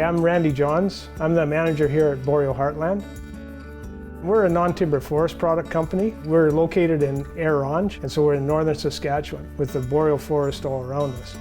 I'm Randy Johns. I'm the manager here at Boreal Heartland. We're a non-timber forest product company. We're located in Orange, and so we're in northern Saskatchewan with the boreal forest all around us.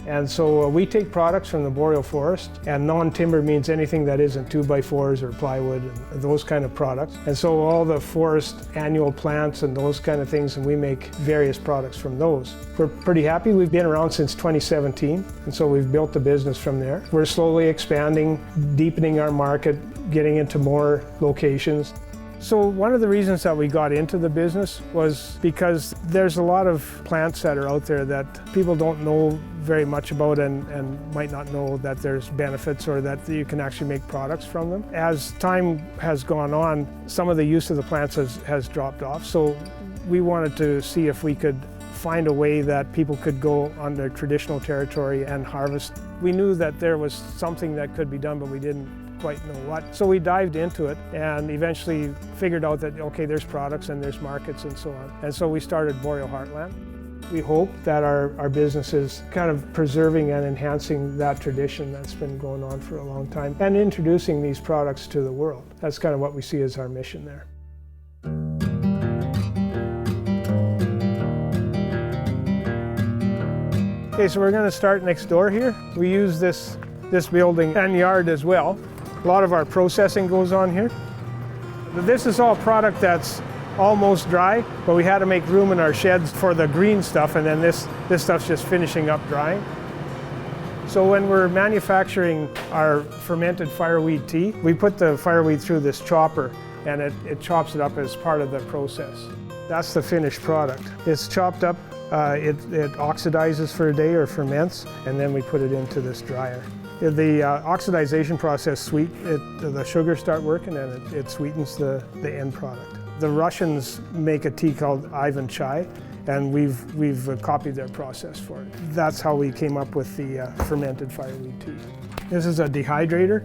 And so we take products from the boreal forest, and non-timber means anything that isn't 2x4s or plywood and those kind of products. And so all the forest annual plants and those kind of things, and we make various products from those. We're pretty happy. We've been around since 2017, and so we've built the business from there. We're slowly expanding, deepening our market, getting into more locations. So one of the reasons that we got into the business was because there's a lot of plants that are out there that people don't know very much about and might not know that there's benefits or that you can actually make products from them. As time has gone on, some of the use of the plants has dropped off. So we wanted to see if we could find a way that people could go on their traditional territory and harvest. We knew that there was something that could be done, but we didn't quite know what. So we dived into it and eventually figured out that, okay, there's products and there's markets and so on. And so we started Boreal Heartland. We hope that our business is kind of preserving and enhancing that tradition that's been going on for a long time and introducing these products to the world. That's kind of what we see as our mission there. Okay, so we're going to start next door here. We use this building and yard as well. A lot of our processing goes on here. This is all product that's almost dry, but we had to make room in our sheds for the green stuff, and then this stuff's just finishing up drying. So when we're manufacturing our fermented fireweed tea, we put the fireweed through this chopper, and it chops it up as part of the process. That's the finished product. It's chopped up, it oxidizes for a day or ferments, and then we put it into this dryer. The oxidization process, the sugars start working and it sweetens the end product. The Russians make a tea called Ivan Chai, and we've copied their process for it. That's how we came up with the fermented fireweed tea. This is a dehydrator.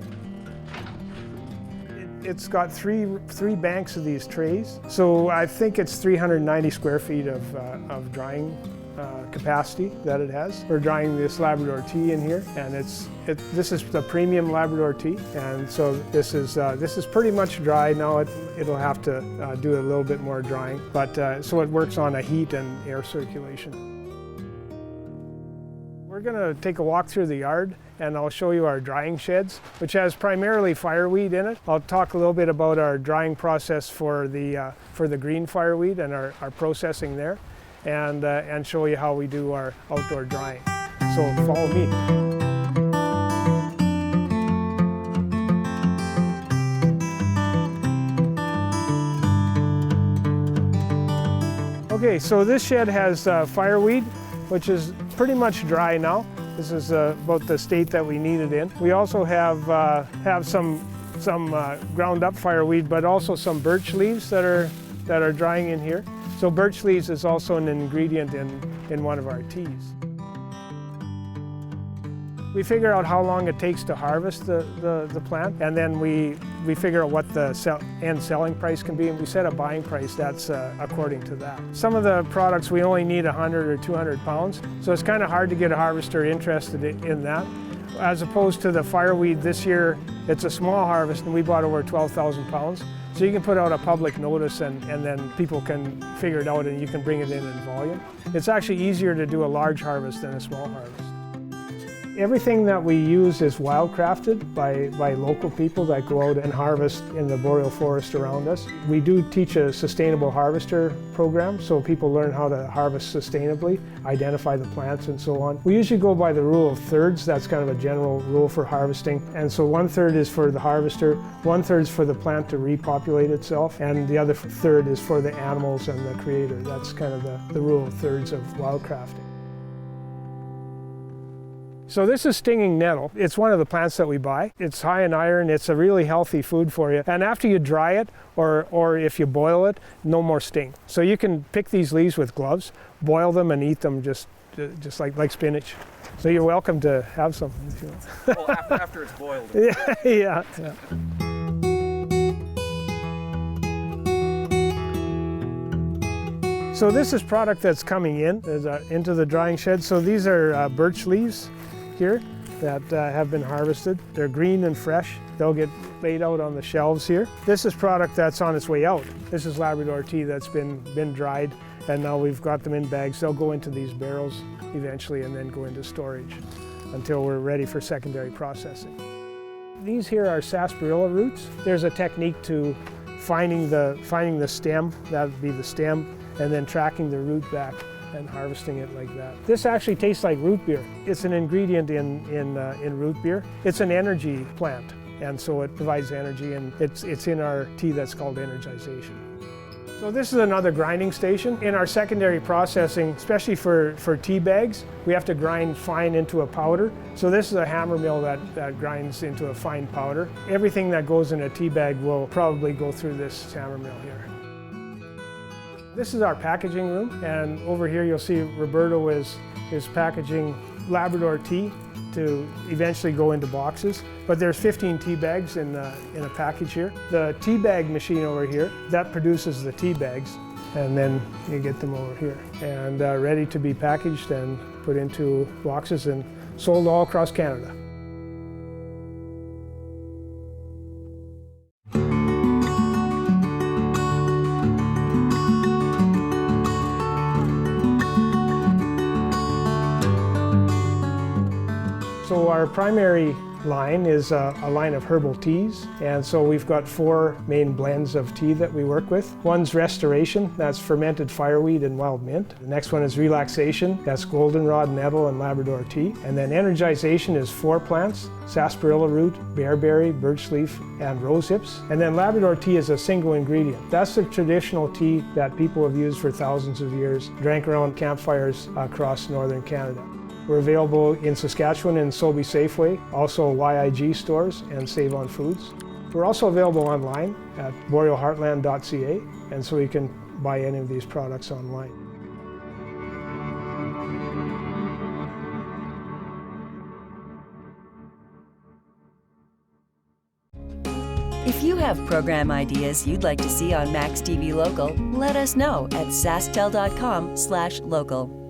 It's got three banks of these trays, so I think it's 390 square feet of drying capacity that it has. We're drying this Labrador tea in here, and this is the premium Labrador tea, and so this is pretty much dry now. It'll have to do a little bit more drying, but so it works on a heat and air circulation. We're going to take a walk through the yard, and I'll show you our drying sheds, which has primarily fireweed in it. I'll talk a little bit about our drying process for the green fireweed and our processing there, and show you how we do our outdoor drying. So follow me. Okay, so this shed has fireweed, which is pretty much dry now. This is about the state that we need it in. We also have some ground up fireweed, but also some birch leaves that are drying in here. So birch leaves is also an ingredient in one of our teas. We figure out how long it takes to harvest the plant, and then we figure out what the end selling price can be, and we set a buying price that's according to that. Some of the products we only need 100 or 200 pounds, so it's kind of hard to get a harvester interested in that. As opposed to the fireweed this year, it's a small harvest, and we bought over 12,000 pounds. So you can put out a public notice and then people can figure it out and you can bring it in volume. It's actually easier to do a large harvest than a small harvest. Everything that we use is wildcrafted by local people that go out and harvest in the boreal forest around us. We do teach a sustainable harvester program, so people learn how to harvest sustainably, identify the plants and so on. We usually go by the rule of thirds. That's kind of a general rule for harvesting. And so 1/3 is for the harvester, 1/3 is for the plant to repopulate itself, and the other third is for the animals and the creator. That's kind of the rule of thirds of wildcrafting. So this is stinging nettle. It's one of the plants that we buy. It's high in iron. It's a really healthy food for you. And after you dry it, or if you boil it, no more sting. So you can pick these leaves with gloves, boil them, and eat them just like spinach. So you're welcome to have some if you want. Well, after it's boiled. Yeah. So this is product that's coming in into the drying shed. So these are birch leaves here, that have been harvested. They're green and fresh. They'll get laid out on the shelves here. This is product that's on its way out. This is Labrador tea that's been dried, and now we've got them in bags. They'll go into these barrels eventually and then go into storage until we're ready for secondary processing. These here are sarsaparilla roots. There's a technique to finding the stem, that would be the stem, and then tracking the root back and harvesting it like that. This actually tastes like root beer. It's an ingredient in root beer. It's an energy plant, and so it provides energy, and it's in our tea that's called energization. So this is another grinding station. In our secondary processing, especially for tea bags, we have to grind fine into a powder. So this is a hammer mill that grinds into a fine powder. Everything that goes in a tea bag will probably go through this hammer mill here. This is our packaging room, and over here you'll see Roberto is packaging Labrador tea to eventually go into boxes. But there's 15 tea bags in a package here. The tea bag machine over here, that produces the tea bags, and then you get them over here and ready to be packaged and put into boxes and sold all across Canada. So our primary line is a line of herbal teas, and so we've got 4 main blends of tea that we work with. One's Restoration, that's fermented fireweed and wild mint. The next one is Relaxation, that's goldenrod, nettle, and Labrador tea. And then Energization is 4 plants, sarsaparilla root, bearberry, birch leaf, and rose hips. And then Labrador tea is a single ingredient. That's the traditional tea that people have used for thousands of years, drank around campfires across northern Canada. We're available in Saskatchewan in Sobe Safeway, also YIG stores and Save on Foods. We're also available online at borealheartland.ca, and so you can buy any of these products online. If you have program ideas you'd like to see on MaxTV Local, let us know at sasktel.com/local.